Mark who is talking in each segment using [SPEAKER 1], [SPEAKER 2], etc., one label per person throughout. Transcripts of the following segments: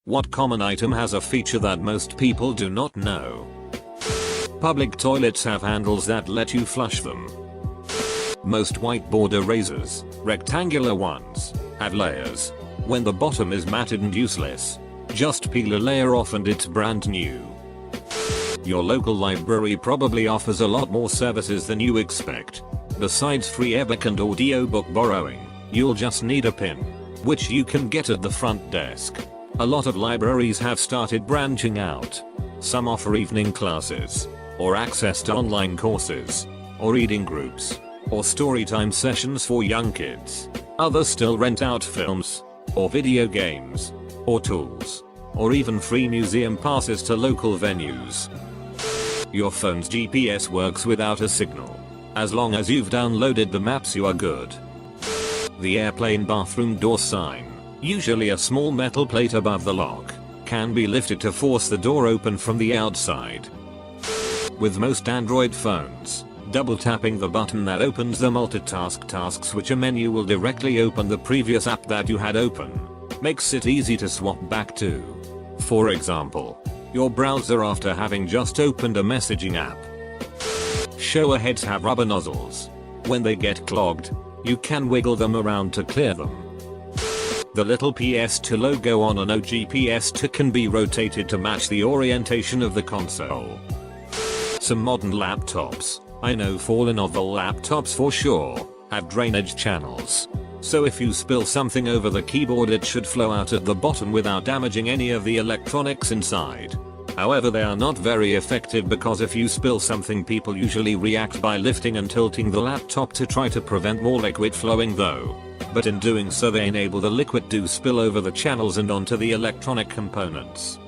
[SPEAKER 1] What common item has a feature that most people do not know? Public toilets have handles that let you flush them. Most whiteboard erasers, rectangular ones, have layers. When the bottom is matted and useless, just peel a layer off and it's brand new. Your local library probably offers a lot more services than you expect. Besides free ebook and audiobook borrowing, you'll just need a pin, which you can get at the front desk. A lot of libraries have started branching out. Some offer evening classes, or access to online courses, or reading groups, or storytime sessions for young kids. Others still rent out films, or video games, or tools, or even free museum passes to local venues. Your phone's GPS works without a signal. As long as you've downloaded the maps, you are good. The airplane bathroom door sign, usually a small metal plate above the lock, can be lifted to force the door open from the outside. With most Android phones, double tapping the button that opens the multitask task switcher menu will directly open the previous app that you had open. Makes it easy to swap back to. For example, your browser after having just opened a messaging app. Shower heads have rubber nozzles. When they get clogged, you can wiggle them around to clear them. The little PS2 logo on an OG PS2 can be rotated to match the orientation of the console. Some modern laptops, I know fallen oval laptops for sure, have drainage channels. So if you spill something over the keyboard, it should flow out at the bottom without damaging any of the electronics inside. However, they are not very effective because if you spill something, people usually react by lifting and tilting the laptop to try to prevent more liquid flowing though. But in doing so they enable the liquid to spill over the channels and onto the electronic components.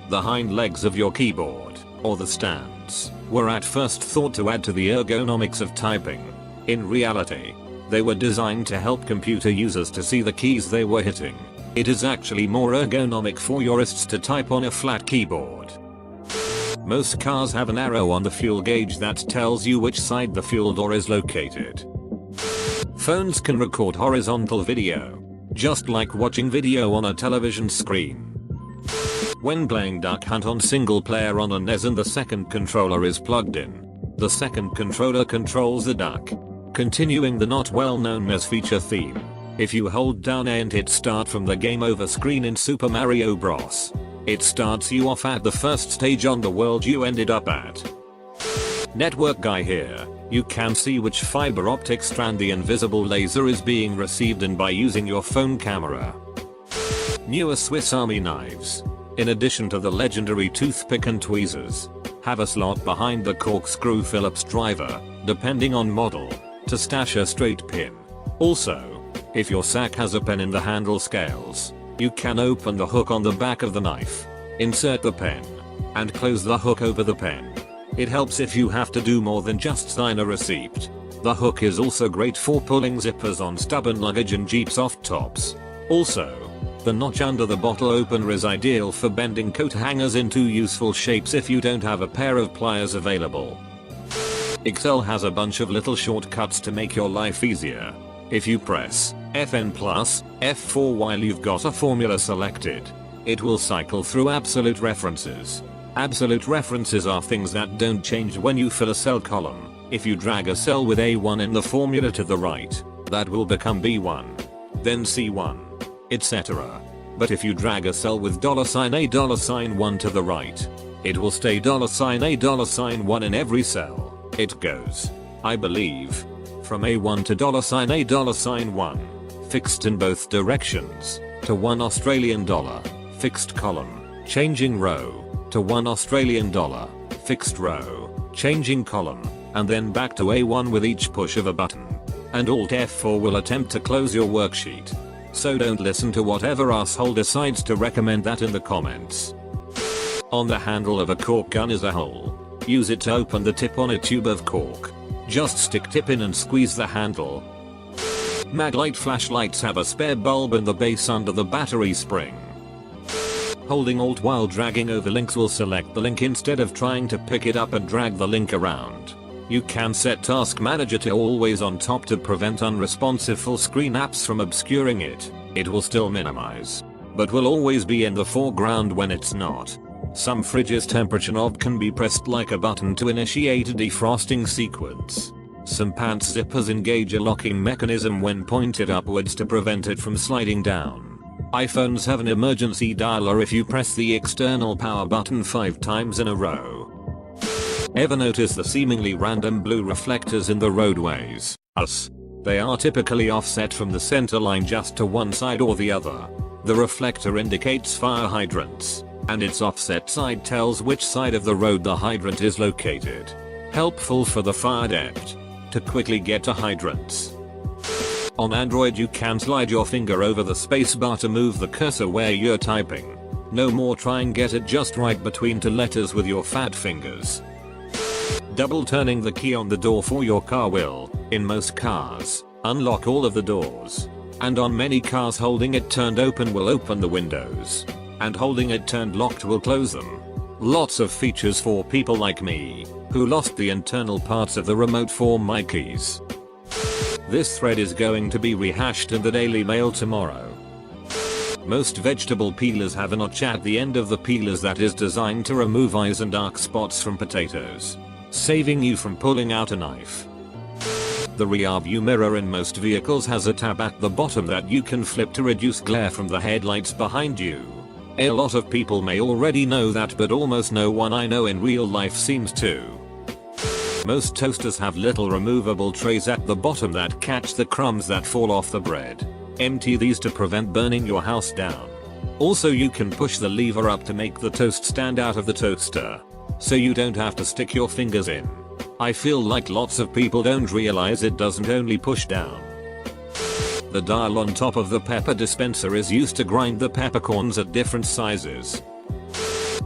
[SPEAKER 1] The hind legs of your keyboard, or the stands, were at first thought to add to the ergonomics of typing. In reality, they were designed to help computer users to see the keys they were hitting. It is actually more ergonomic for jurists to type on a flat keyboard. Most cars have an arrow on the fuel gauge that tells you which side the fuel door is located. Phones can record horizontal video, just like watching video on a television screen. When playing Duck Hunt on single player on a NES and the second controller is plugged in, the second controller controls the duck. Continuing the not well known NES feature theme, if you hold down A and hit start from the game over screen in Super Mario Bros., it starts you off at the first stage on the world you ended up at. Network guy here. You can see which fiber optic strand the invisible laser is being received in by using your phone camera. Newer Swiss Army knives, in addition to the legendary toothpick and tweezers, have a slot behind the corkscrew Phillips driver, depending on model, to stash a straight pin. Also, if your sack has a pen in the handle scales, you can open the hook on the back of the knife, insert the pen, and close the hook over the pen. It helps if you have to do more than just sign a receipt. The hook is also great for pulling zippers on stubborn luggage and Jeep soft tops. Also, the notch under the bottle opener is ideal for bending coat hangers into useful shapes if you don't have a pair of pliers available. Excel has a bunch of little shortcuts to make your life easier. If you press Fn plus F4 while you've got a formula selected, it will cycle through absolute references. Absolute references are things that don't change when you fill a cell column. If you drag a cell with A1 in the formula to the right, that will become B1, then C1, etc. But if you drag a cell with $A$1 to the right, it will stay $A$1 in every cell. It goes, I believe, from A1 to $A$1, fixed in both directions, to $1 fixed column, changing row, to $1 fixed row, changing column, and then back to A1 with each push of a button. And Alt F4 will attempt to close your worksheet. So don't listen to whatever asshole decides to recommend that in the comments. On the handle of a cork gun is a hole. Use it to open the tip on a tube of cork. Just stick tip in and squeeze the handle. Maglite flashlights have a spare bulb in the base under the battery spring. Holding Alt while dragging over links will select the link instead of trying to pick it up and drag the link around. You can set Task Manager to always on top to prevent unresponsive full screen apps from obscuring it. It will still minimize but will always be in the foreground when it's not. Some fridges' temperature knob can be pressed like a button to initiate a defrosting sequence. Some pants zippers engage a locking mechanism when pointed upwards to prevent it from sliding down. iPhones have an emergency dialer if you press the external power button 5 times in a row. Ever notice the seemingly random blue reflectors in the roadways? They are typically offset from the center line just to one side or the other. The reflector indicates fire hydrants, and its offset side tells which side of the road the hydrant is located. Helpful for the fire adept to quickly get to hydrants. On Android you can slide your finger over the spacebar to move the cursor where you're typing. No more try and get it just right between 2 letters with your fat fingers. Double turning the key on the door for your car will, in most cars, unlock all of the doors. And on many cars holding it turned open will open the windows. And holding it turned locked will close them. Lots of features for people like me, who lost the internal parts of the remote for my keys. This thread is going to be rehashed in the Daily Mail tomorrow. Most vegetable peelers have a notch at the end of the peelers that is designed to remove eyes and dark spots from potatoes, saving you from pulling out a knife. The rear view mirror in most vehicles has a tab at the bottom that you can flip to reduce glare from the headlights behind you. A lot of people may already know that, but almost no one I know in real life seems to. Most toasters have little removable trays at the bottom that catch the crumbs that fall off the bread. Empty these to prevent burning your house down. Also you can push the lever up to make the toast stand out of the toaster, so you don't have to stick your fingers in. I feel like lots of people don't realize it doesn't only push down. The dial on top of the pepper dispenser is used to grind the peppercorns at different sizes.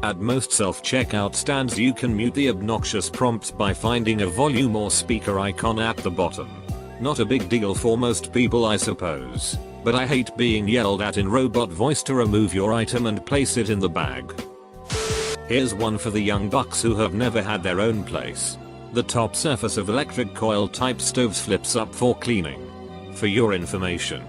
[SPEAKER 1] At most self-checkout stands you can mute the obnoxious prompts by finding a volume or speaker icon at the bottom. Not a big deal for most people I suppose, but I hate being yelled at in robot voice to remove your item and place it in the bag. Here's one for the young bucks who have never had their own place. The top surface of electric coil type stoves flips up for cleaning. For your information,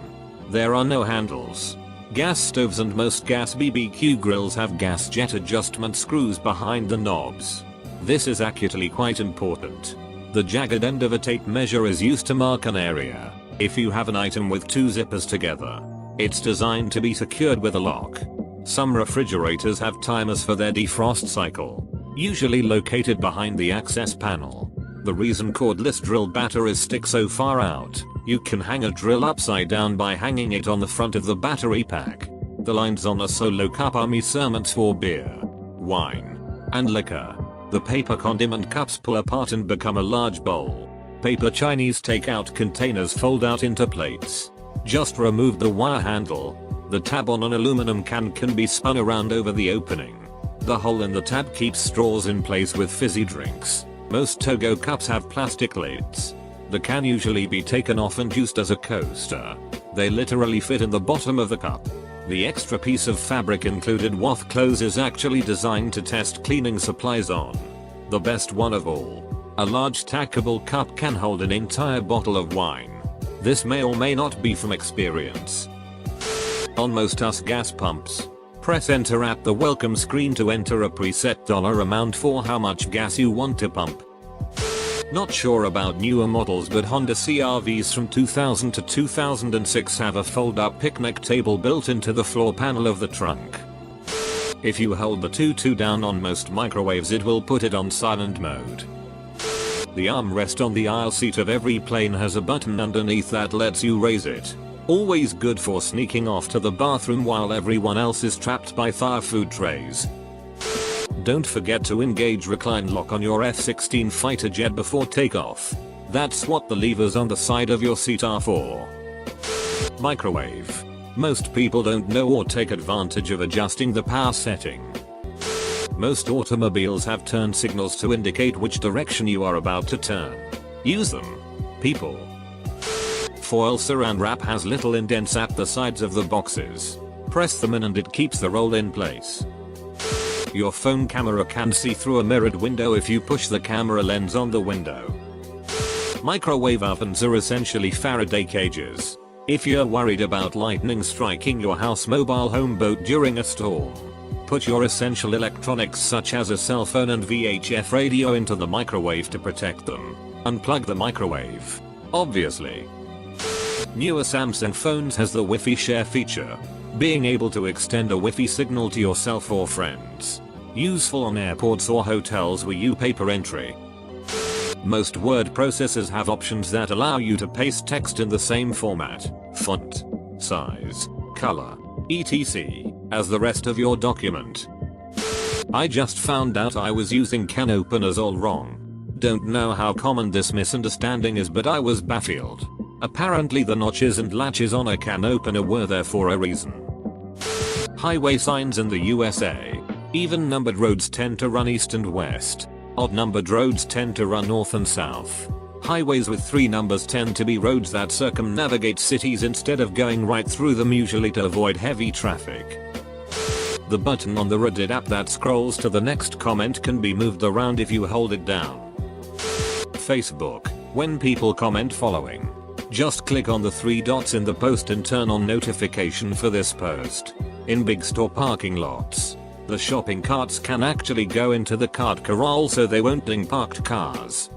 [SPEAKER 1] there are no handles. Gas stoves and most gas BBQ grills have gas jet adjustment screws behind the knobs. This is actually quite important. The jagged end of a tape measure is used to mark an area. If you have an item with 2 zippers together, it's designed to be secured with a lock. Some refrigerators have timers for their defrost cycle, usually located behind the access panel. The reason cordless drill batteries stick so far out, you can hang a drill upside down by hanging it on the front of the battery pack. The lines on a solo cup are measurements for beer, wine, and liquor. The paper condiment cups pull apart and become a large bowl. Paper Chinese takeout containers fold out into plates. Just remove the wire handle. The tab on an aluminum can be spun around over the opening. The hole in the tab keeps straws in place with fizzy drinks. Most Togo cups have plastic lids. The can usually be taken off and used as a coaster. They literally fit in the bottom of the cup. The extra piece of fabric included with clothes is actually designed to test cleaning supplies on. The best one of all. A large tackable cup can hold an entire bottle of wine. This may or may not be from experience. On most US gas pumps, press enter at the welcome screen to enter a preset dollar amount for how much gas you want to pump. Not sure about newer models, but Honda CR-Vs from 2000 to 2006 have a fold-up picnic table built into the floor panel of the trunk. If you hold the 2 down on most microwaves, it will put it on silent mode. The armrest on the aisle seat of every plane has a button underneath that lets you raise it. Always good for sneaking off to the bathroom while everyone else is trapped by fire food trays. Don't forget to engage recline lock on your F-16 fighter jet before takeoff. That's what the levers on the side of your seat are for. Microwave. Most people don't know or take advantage of adjusting the power setting. Most automobiles have turn signals to indicate which direction you are about to turn. Use them, people. Foil saran wrap has little indents at the sides of the boxes. Press them in and it keeps the roll in place. Your phone camera can see through a mirrored window if you push the camera lens on the window. Microwave ovens are essentially Faraday cages. If you're worried about lightning striking your house mobile home boat during a storm, put your essential electronics such as a cell phone and VHF radio into the microwave to protect them. Unplug the microwave. Obviously. Newer Samsung phones has the Wi-Fi share feature, being able to extend a Wi-Fi signal to yourself or friends. Useful on airports or hotels where you paper entry. Most word processors have options that allow you to paste text in the same format, font, size, color, etc. as the rest of your document. I just found out I was using can openers all wrong. Don't know how common this misunderstanding is, but I was baffled. Apparently the notches and latches on a can opener were there for a reason. Highway signs in the USA. Even numbered roads tend to run east and west. Odd numbered roads tend to run north and south. Highways with 3 numbers tend to be roads that circumnavigate cities instead of going right through them, usually to avoid heavy traffic. The button on the Reddit app that scrolls to the next comment can be moved around if you hold it down. Facebook. When people comment following, just click on the 3 dots in the post and turn on notification for this post. In big store parking lots, the shopping carts can actually go into the cart corral so they won't ding parked cars.